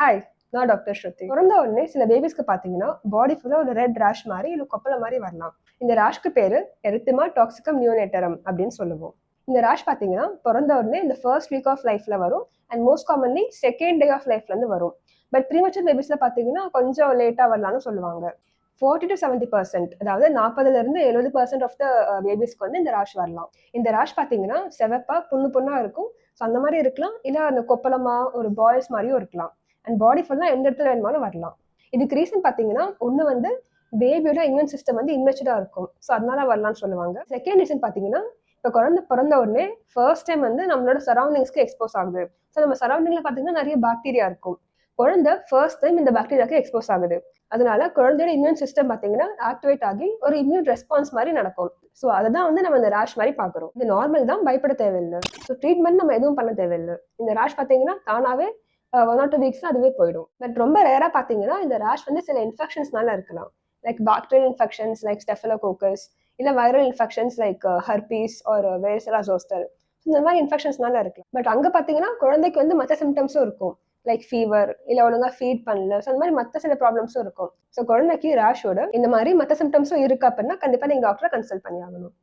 Hi, நான் doctor ஸ்ருதி. பிறந்த உடனே சில பேபிஸ்க்கு பார்த்தீங்கன்னா பாடி ஃபுல்லாக ஒரு ரெட் ரேஷ் மாதிரி இல்லை கொப்பளை மாதிரி வரலாம். இந்த ரேஷ்க்கு பேர் எரித்திமா டாக்சிகம் நியோனேட்டரம் அப்படின்னு சொல்லுவோம். இந்த ரேஷ் பார்த்தீங்கன்னா பிறந்த உடனே இந்த ஃபர்ஸ்ட் வீக் ஆஃப் லைஃப்ல வரும் and most commonly second day of லைஃப்லேருந்து வரும். பட் ப்ரீமெச்சூர் பேபிஸ்ல பார்த்தீங்கன்னா கொஞ்சம் லேட்டாக வரலாம்னு சொல்லுவாங்க. 40 to 70%, அதாவது 40% ஆஃப் த பேபிஸ்க்கு வந்து இந்த ரேஷ் வரலாம். இந்த ரேஷ் பார்த்தீங்கன்னா செவப்பா புண்ணா இருக்கும். ஸோ அந்த மாதிரி இருக்கலாம், இல்லை அந்த கொப்பளமா ஒரு பாய்ஸ் மாதிரியும் இருக்கலாம். அண்ட் பாடி ஃபுல்லாக எந்த இடத்துல வேணுமாலும் வரலாம். இதுக்கு ரீசன் பார்த்தீங்கன்னா ஒன்று வந்து பேபியோட இம்யூன் சிஸ்டம் வந்து இன்மெச்சூர்டாக இருக்கும், ஸோ அதனால வரலாம்னு சொல்லுவாங்க. செகண்ட் ரீசன் பார்த்தீங்கன்னா இப்போ குழந்தை பிறந்த உடனே ஃபர்ஸ்ட் டைம் வந்து நம்மளோட சரௌண்டிங்ஸ்க்கு எக்ஸ்போஸ் ஆகுது. ஸோ நம்ம சரௌண்டிங்கில் பார்த்தீங்கன்னா நிறைய பாக்டீரியா இருக்கும். குழந்தை ஃபர்ஸ்ட் டைம் இந்த பாக்டீரியாவுக்கு எக்ஸ்போஸ் ஆகுது. அதனால குழந்தையோட இம்யூன் சிஸ்டம் பார்த்தீங்கன்னா ஆக்டிவேட் ஆகி ஒரு இம்யூன் ரெஸ்பான்ஸ் மாதிரி நடக்கும். ஸோ அதை தான் வந்து நம்ம இந்த ரேஷ் மாதிரி பார்க்குறோம். இது நார்மல் தான், பயப்பட தேவையில்லை. ஸோ ட்ரீட்மெண்ட் நம்ம எதுவும் பண்ண தேவையில்லை. இந்த ரேஷ் பார்த்தீங்கன்னா தானாகவே 1 or 2 weeks அதுவே போயிடும். பட் ரொம்ப ரேராக பார்த்தீங்கன்னா இந்த ரேஷ் வந்து சில இன்ஃபெக்ஷன்ஸ்னால இருக்கலாம். Like bacterial infections like staphylococcus, இல்லை viral infections like herpes or varicella zoster. இந்த மாதிரி இன்ஃபெக்ஷன்ஸ்னால இருக்கலாம். பட் அங்கே பார்த்தீங்கன்னா குழந்தைக்கு வந்து மற்ற சிம்டம்ஸும் இருக்கும். லைக் ஃபீவர், இல்லை ஒழுங்காக ஃபீட் பண்ணல, ஸோ அந்த மாதிரி மற்ற சில ப்ராப்ளம்ஸும் இருக்கும். ஸோ குழந்தைக்கு ரேஷோட இந்த மாதிரி மற்ற சிம்டம்ஸும் இருக்கு அப்படின்னா கண்டிப்பாக நீங்கள் டாக்டரை கன்சல்ட் பண்ணி ஆகணும்.